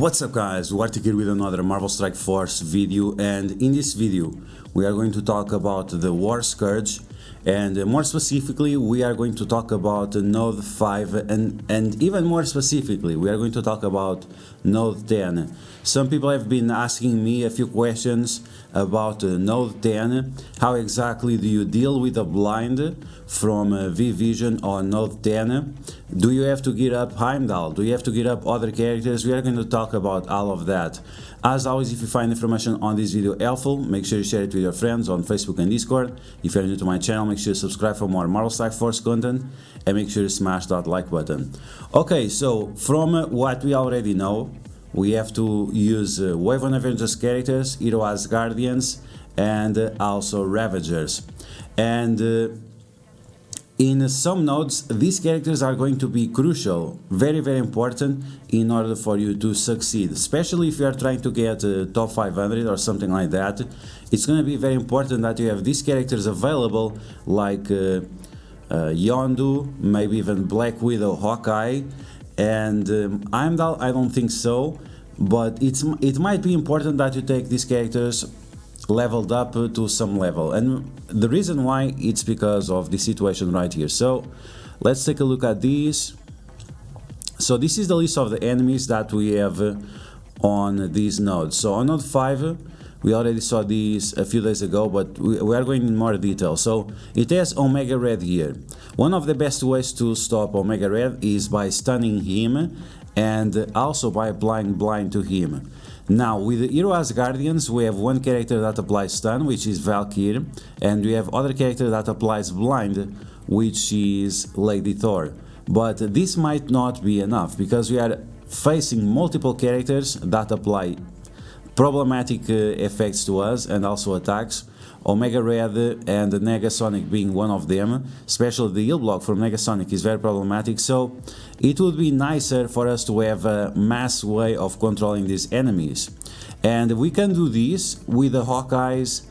What's up guys, DuArktik here with another Marvel Strike Force video, and in this video we are going to talk about the War Scourge, and more specifically we are going to talk about Node 5 and even more specifically we are going to talk about Node 10. Some people have been asking me a few questions about Node 10. How exactly do you deal with a blind from V-Vision on Node 10? Do you have to gear up Heimdall? Do you have to gear up other characters? We are going to talk about all of that. As always, if you find information on this video helpful, make sure you share it with your friends on Facebook and Discord. If you're new to my channel, make sure you subscribe for more Marvel Strike Force content, and make sure you smash that like button. Okay, so from what we already know, we have to use Wave 1 Avengers characters, Hero Asgardians, and also Ravagers. And in some nodes, these characters are going to be crucial, very important in order for you to succeed, especially if you are trying to get top 500 or something like that. It's going to be very important that you have these characters available, like Yondu, maybe even Black Widow, Hawkeye, and Heimdall. I don't think so, but it might be important that you take these characters leveled up to some level, and the reason why, it's because of the situation right here. So let's take a look at these. So this is the list of the enemies that we have on these nodes. So on node 5 we already saw these a few days ago, but we are going in more detail. So it has Omega Red here. One of the best ways to stop Omega Red is by stunning him and also by applying blind to him. Now, with the Hero Asgardians, we have one character that applies stun, which is Valkyrie, and we have other character that applies blind, which is Lady Thor. But this might not be enough, because we are facing multiple characters that apply problematic effects to us and also attacks. Omega Red and Negasonic being one of them, especially the heal block from Negasonic is very problematic, so it would be nicer for us to have a mass way of controlling these enemies. And we can do this with the Hawkeye's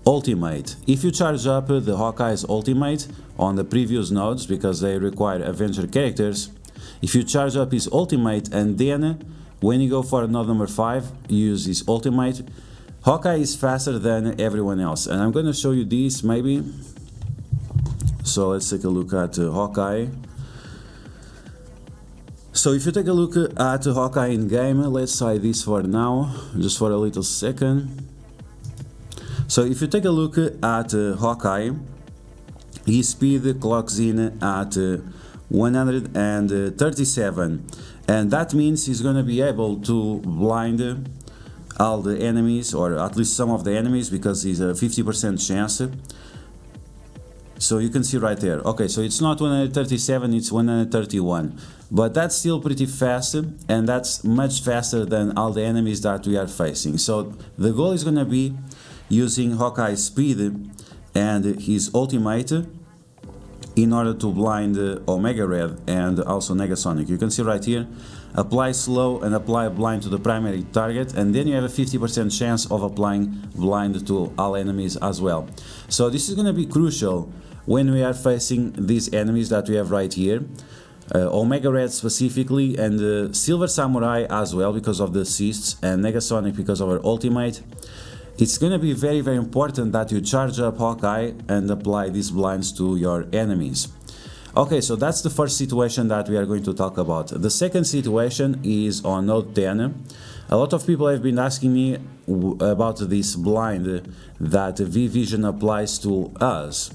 ultimate. If you charge up the Hawkeye's ultimate on the previous nodes, because they require Avenger characters, if you charge up his ultimate and then when you go for node number 5, use his ultimate, Hawkeye is faster than everyone else, and I'm going to show you this maybe. So let's take a look at Hawkeye. So if you take a look at Hawkeye in game, let's try this for now, just for a little second. So if you take a look at Hawkeye, his speed clocks in at 137, and that means he's going to be able to blind all the enemies, or at least some of the enemies, because he's a 50% chance. So you can see right there. Okay, so it's not 137, it's 131, but that's still pretty fast, and that's much faster than all the enemies that we are facing. So the goal is going to be using Hawkeye's speed and his ultimate in order to blind Omega Red and also Negasonic. You can see right here, apply slow and apply blind to the primary target, and then you have a 50% chance of applying blind to all enemies as well. So this is going to be crucial when we are facing these enemies that we have right here, Omega Red specifically, and Silver Samurai as well because of the assists, and Negasonic because of her ultimate. It's going to be very important that you charge up Hawkeye and apply these blinds to your enemies. Okay, so that's the first situation that we are going to talk about. The second situation is on node 10. A lot of people have been asking me about this blind that V-Vision applies to us.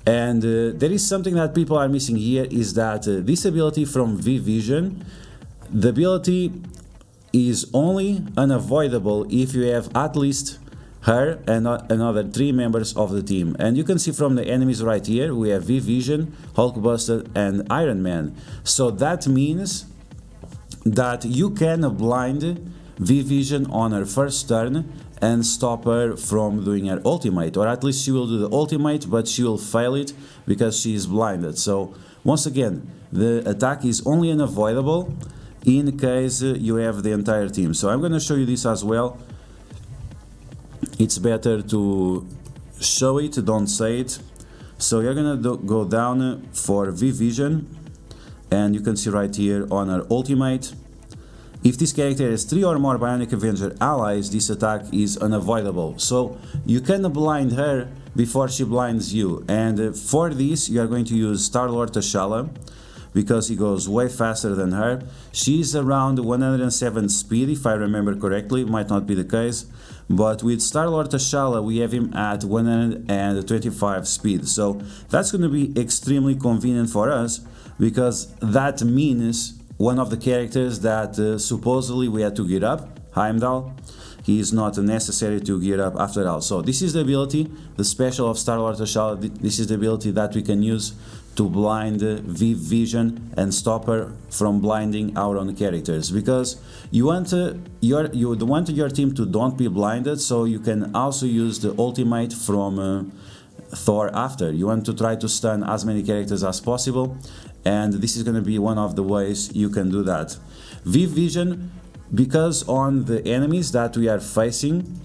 And there is something that people are missing here, is that this ability from V-Vision, the ability is only unavoidable if you have at least her and another 3 members of the team. And you can see from the enemies right here, we have V-Vision, Hulkbuster and Iron Man. So that means that you can blind V-Vision on her first turn and stop her from doing her ultimate, or at least she will do the ultimate, but she will fail it because she is blinded. So once again, the attack is only unavoidable in case you have the entire team. So I'm going to show you this as well. It's better to show it, don't say it. So you're gonna go down for V-Vision, and you can see right here on our ultimate, If this character has 3 or more Bionic Avenger allies, this attack is unavoidable. So you can blind her before she blinds you, and for this you are going to use Star-Lord T'Challa, because he goes way faster than her. She's around 107 speed, if I remember correctly. It might not be the case, but with Star-Lord T'Challa we have him at 125 speed, so that's going to be extremely convenient for us, because that means one of the characters that supposedly we had to gear up, Heimdall, he is not necessary to gear up after all. So this is the ability, the special of Star-Lord T'Challa. This is the ability that we can use to blind Viv Vision and stop her from blinding our own characters, because you want your team to don't be blinded, so you can also use the ultimate from Thor after. You want to try to stun as many characters as possible, and this is going to be one of the ways you can do that. Viv Vision, because on the enemies that we are facing,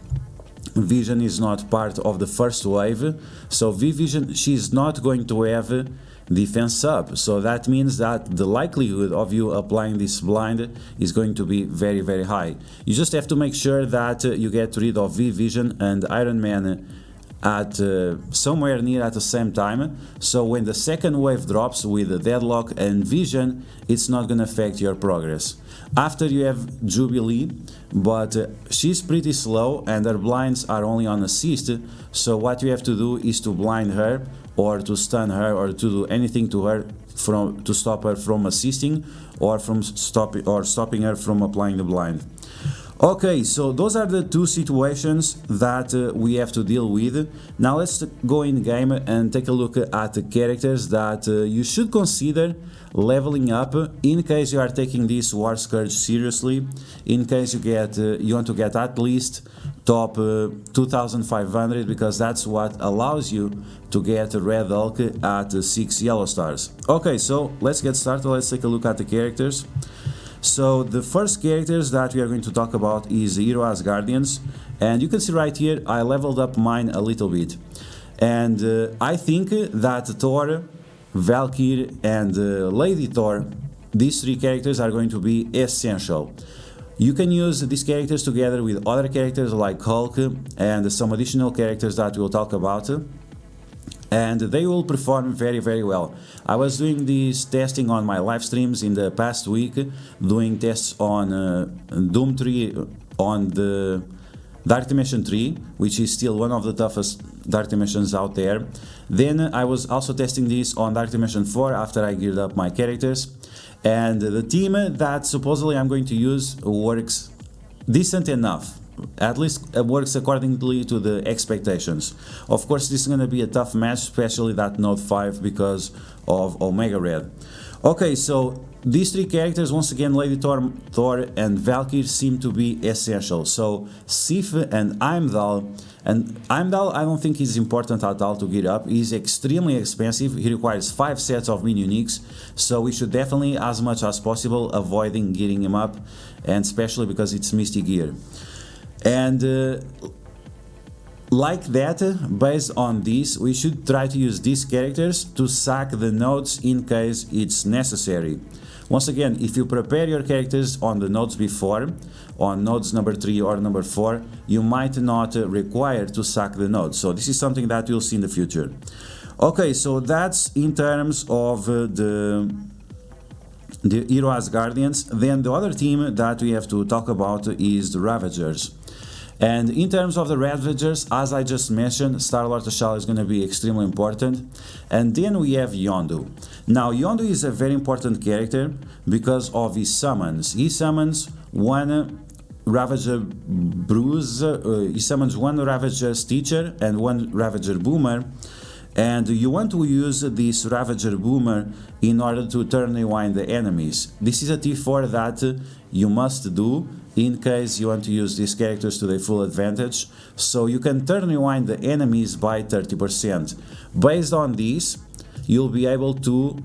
Vision is not part of the first wave, so Viv Vision, she's not going to have defense up, so that means that the likelihood of you applying this blind is going to be very, very high. You just have to make sure that you get rid of Viv Vision and Iron Man at somewhere near at the same time, so when the second wave drops with the Deadlock and Vision, it's not going to affect your progress. After you have Jubilee, but she's pretty slow and her blinds are only on assist, so what you have to do is to blind her or to stun her or to do anything to her to stop her from assisting or from stopping her from applying the blind. Okay, so those are the two situations that we have to deal with. Now let's go in game and take a look at the characters that you should consider leveling up in case you are taking this War Scourge seriously, in case you want to get at least top 2500, because that's what allows you to get Red Hulk at 6 yellow stars. Okay, so let's get started. Let's take a look at the characters. So the first characters that we are going to talk about is Hero Asgardians, and you can see right here I leveled up mine a little bit, and I think that Thor, Valkyrie and Lady Thor, these three characters are going to be essential. You can use these characters together with other characters like Hulk and some additional characters that we'll talk about, and they will perform very, very well. I was doing this testing on my live streams in the past week, doing tests on Doom 3, on the Dark Dimension 3, which is still one of the toughest Dark Dimensions out there. Then I was also testing this on Dark Dimension 4 after I geared up my characters, and the team that supposedly I'm going to use works decent enough. At least it works accordingly to the expectations. Of course, this is going to be a tough match, especially that Node 5 because of Omega Red. Okay, so these three characters, once again, Lady Thor and Valkyrie, seem to be essential. So Sif and Heimdall I don't think is important at all to gear up. He's extremely expensive, he requires 5 sets of minion uniques, so we should definitely, as much as possible, avoiding gearing him up, and especially because it's Misty gear. And like that, based on this, we should try to use these characters to sack the nodes in case it's necessary. Once again, if you prepare your characters on the nodes before, on nodes number 3 or number 4, you might not require to sack the nodes. So this is something that you'll see in the future. Okay, so that's in terms of the Hero Asgardians. Then the other team that we have to talk about is the Ravagers. And in terms of the Ravagers, as I just mentioned, Star-Lord T'Challa is going to be extremely important. And then we have Yondu. Now, Yondu is a very important character because of his summons. He summons one Ravager Bruise, he summons one Ravager Stitcher and one Ravager Boomer. And you want to use this Ravager Boomer in order to turn rewind the enemies. This is a T4 that you must do in case you want to use these characters to their full advantage, so you can turn rewind the enemies by 30%. Based on this, you'll be able to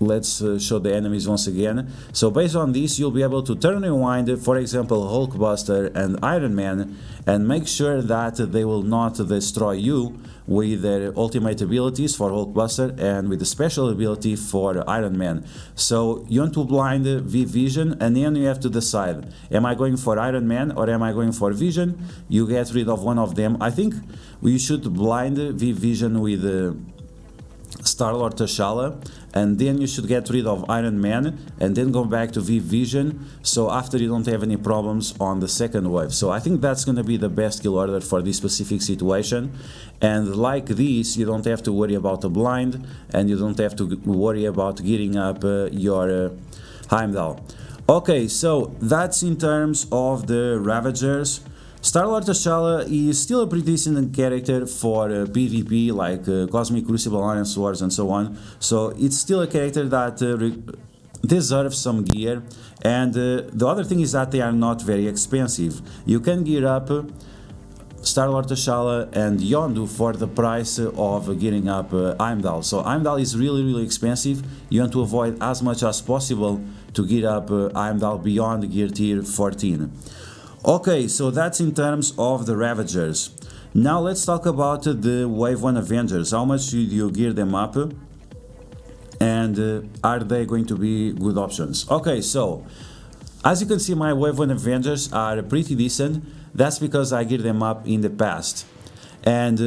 let's show the enemies once again. So based on this, you'll be able to turn and rewind, for example, Hulkbuster and Iron Man, and make sure that they will not destroy you with their ultimate abilities for Hulkbuster and with the special ability for Iron Man. So you want to blind V-Vision, and then you have to decide, am I going for Iron Man or am I going for Vision? You get rid of one of them. I think we should blind V-Vision with Star-Lord T'Challa, and then you should get rid of Iron Man and then go back to V-Vision, so after you don't have any problems on the second wave. So I think that's going to be the best kill order for this specific situation, and like this you don't have to worry about the blind, and you don't have to worry about gearing up your Heimdall. Okay, so that's in terms of the Ravagers. Star-Lord T'Challa is still a pretty decent character for PvP, like Cosmic Crucible, Iron Swords and so on. So it's still a character that deserves some gear, and the other thing is that they are not very expensive. You can gear up Star-Lord T'Challa and Yondu for the price of gearing up Heimdall. So Heimdall is really expensive. You want to avoid as much as possible to gear up Heimdall beyond gear tier 14. Okay, so that's in terms of the Ravagers. Now let's talk about the Wave 1 Avengers. How much should you gear them up? And are they going to be good options? Okay, so as you can see, my Wave 1 Avengers are pretty decent. That's because I geared them up in the past. And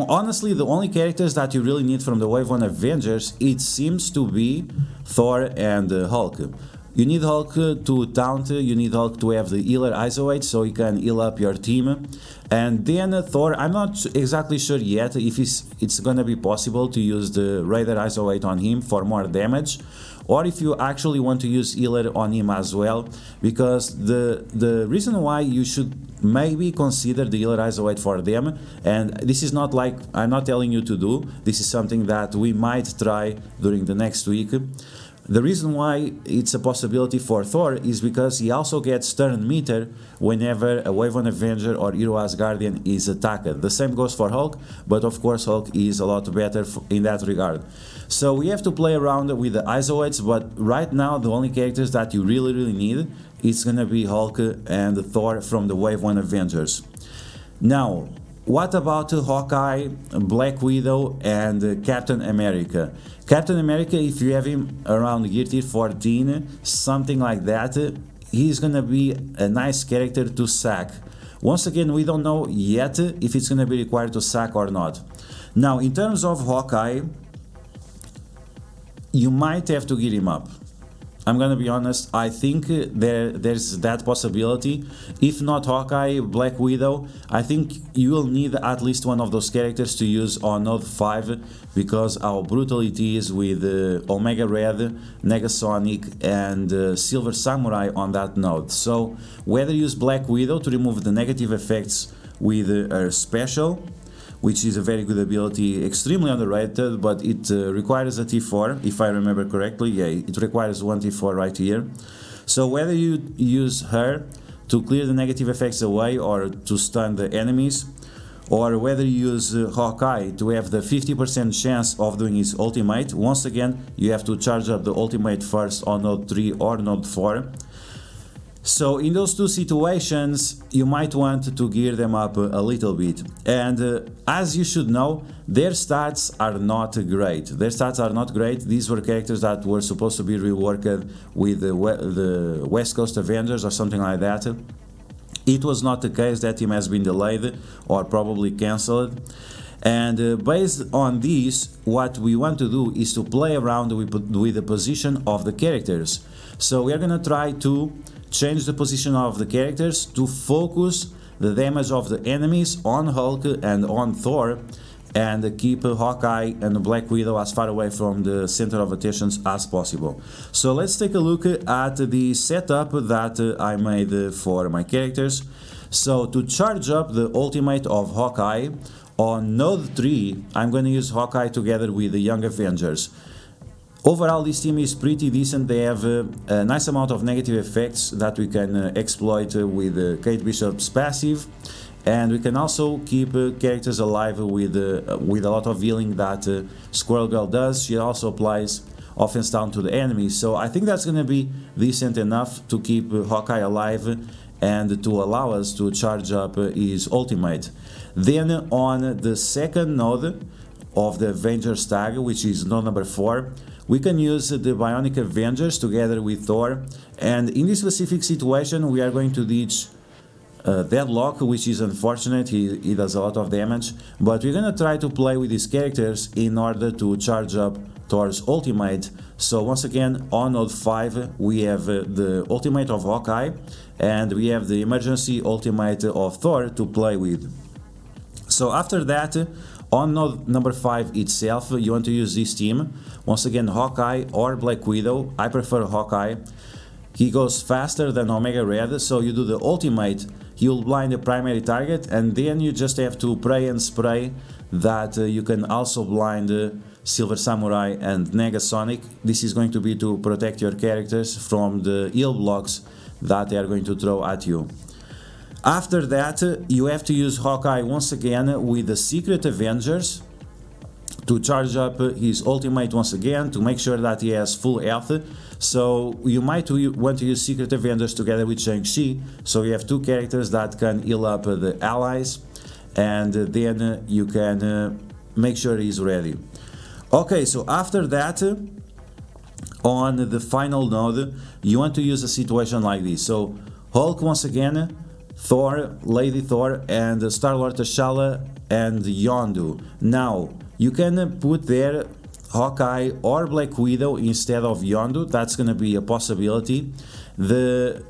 honestly, the only characters that you really need from the Wave 1 Avengers, it seems to be Thor and Hulk. You need Hulk to taunt, you need Hulk to have the healer isolate so he can heal up your team. And then Thor, I'm not exactly sure yet if it's gonna be possible to use the Raider isolate on him for more damage, or if you actually want to use healer on him as well, because the reason why you should maybe consider the healer isolate for them, and this is not like I'm not telling you to do, this is something that we might try during the next week. The reason why it's a possibility for Thor is because he also gets turn meter whenever a Wave 1 Avenger or Hero Asgardian is attacked. The same goes for Hulk, but of course Hulk is a lot better in that regard. So we have to play around with the isolates, but right now the only characters that you really need is gonna be Hulk and Thor from the Wave 1 Avengers. Now, what about Hawkeye, Black Widow and Captain America? Captain America, if you have him around gear tier 14, something like that, he's gonna be a nice character to sack. Once again, we don't know yet if it's gonna be required to sack or not. Now, in terms of Hawkeye, you might have to gear him up. I'm gonna be honest, I think there's that possibility. If not Hawkeye, Black Widow, I think you will need at least one of those characters to use on Node 5, because how brutal it is with Omega Red, Negasonic and Silver Samurai on that node. So whether you use Black Widow to remove the negative effects with her special, which is a very good ability, extremely underrated, but it requires a T4, if I remember correctly. Yeah, it requires one T4 right here. So whether you use her to clear the negative effects away or to stun the enemies, or whether you use Hawkeye to have the 50% chance of doing his ultimate, once again, you have to charge up the ultimate first on node 3 or node 4. So in those two situations, you might want to gear them up a little bit. And as you should know, their stats are not great. Their stats are not great. These were characters that were supposed to be reworked with the West Coast Avengers or something like that. It was not the case. That team has been delayed or probably cancelled. And based on this, what we want to do is to play around with the position of the characters. So we are going to try to change the position of the characters to focus the damage of the enemies on Hulk and on Thor, and keep Hawkeye and Black Widow as far away from the center of attention as possible. So let's take a look at the setup that I made for my characters. So to charge up the ultimate of Hawkeye, on node 3 I'm going to use Hawkeye together with the Young Avengers. Overall, this team is pretty decent. They have a nice amount of negative effects that we can exploit with Kate Bishop's passive, and we can also keep characters alive with a lot of healing that Squirrel Girl does. She also applies offense down to the enemies. So I think that's going to be decent enough to keep Hawkeye alive and to allow us to charge up his ultimate. Then on the second node of the Avengers tag, which is node number 4, we can use the Bionic Avengers together with Thor, and in this specific situation we are going to ditch Deadlock, which is unfortunate. He does a lot of damage, but we're gonna try to play with these characters in order to charge up Thor's ultimate. So once again, on node 5 we have the ultimate of Hawkeye, and we have the emergency ultimate of Thor to play with. So after that, on node number 5 itself, you want to use this team. Once again, Hawkeye or Black Widow. I prefer Hawkeye. He goes faster than Omega Red, so you do the ultimate, he will blind the primary target, and then you just have to pray and spray that you can also blind Silver Samurai and Negasonic. This is going to be to protect your characters from the heal blocks that they are going to throw at you. After that, you have to use Hawkeye once again with the Secret Avengers to charge up his ultimate once again, to make sure that he has full health. So you might want to use Secret Avengers together with Shang-Chi, so you have two characters that can heal up the allies, and then you can make sure he's ready. Okay, so after that, on the final node, you want to use a situation like this. So Hulk once again, Thor, Lady Thor, and Star-Lord T'Challa and Yondu. Now, you can put there Hawkeye or Black Widow instead of Yondu. That's gonna be a possibility. The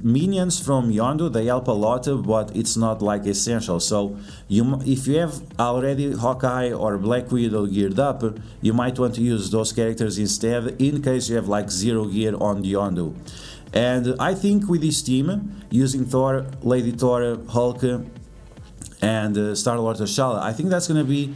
minions from Yondu, they help a lot, but it's not like essential. So if you have already Hawkeye or Black Widow geared up, you might want to use those characters instead, in case you have like 0 gear on Yondu. And I think with this team, using Thor, Lady Thor, Hulk, and Star-Lord T'Challa, I think that's gonna be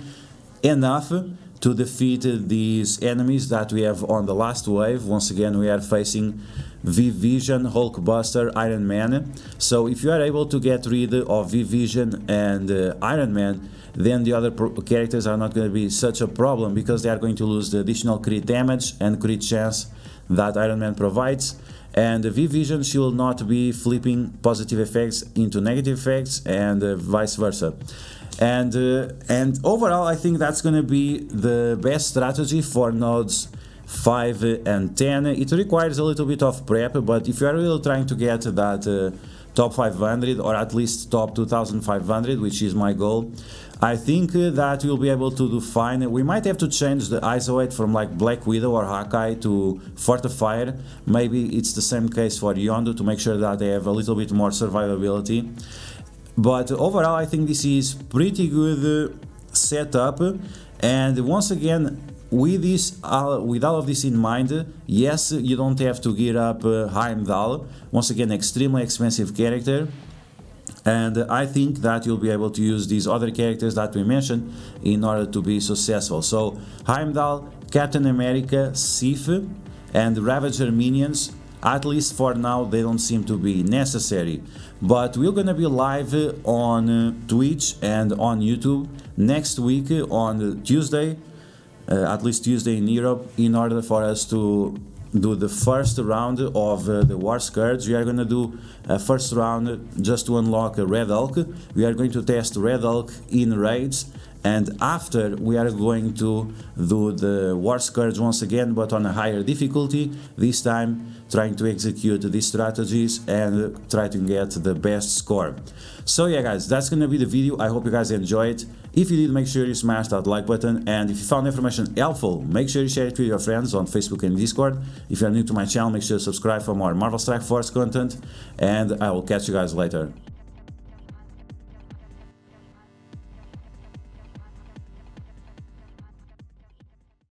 enough to defeat these enemies that we have on the last wave. Once again, we are facing V-Vision, Hulkbuster, Iron Man. So if you are able to get rid of V-Vision and Iron Man, then the other characters are not going to be such a problem, because they are going to lose the additional crit damage and crit chance that Iron Man provides. And V-Vision, she will not be flipping positive effects into negative effects, and vice versa. And overall, I think that's going to be the best strategy for nodes 5 and 10. It requires a little bit of prep, but if you are really trying to get that top 500, or at least top 2500, which is my goal, I think that we'll be able to do fine. We might have to change the ISO 8 from like Black Widow or Hawkeye to Fortifier. Maybe it's the same case for Yondu, to make sure that they have a little bit more survivability. But overall, I think this is pretty good setup. And once again, with this, with all of this in mind, yes, you don't have to gear up Heimdall. Once again, extremely expensive character. And I think that you'll be able to use these other characters that we mentioned in order to be successful. So Heimdall, Captain America, Sif, and Ravager minions, at least for now, they don't seem to be necessary. But we're gonna be live on Twitch and on YouTube next week on Tuesday, at least Tuesday in Europe, in order for us to do the first round of the War Scourge. We are going to do a first round just to unlock a Red Hulk. We are going to test Red Hulk in raids, and after we are going to do the War Scourge once again, but on a higher difficulty, this time trying to execute these strategies and try to get the best score. So yeah guys, that's gonna be the video. I hope you guys enjoy it. If you did, make sure you smash that like button, and if you found the information helpful, make sure you share it with your friends on Facebook and Discord. If you are new to my channel, make sure to subscribe for more Marvel Strike Force content, and I will catch you guys later.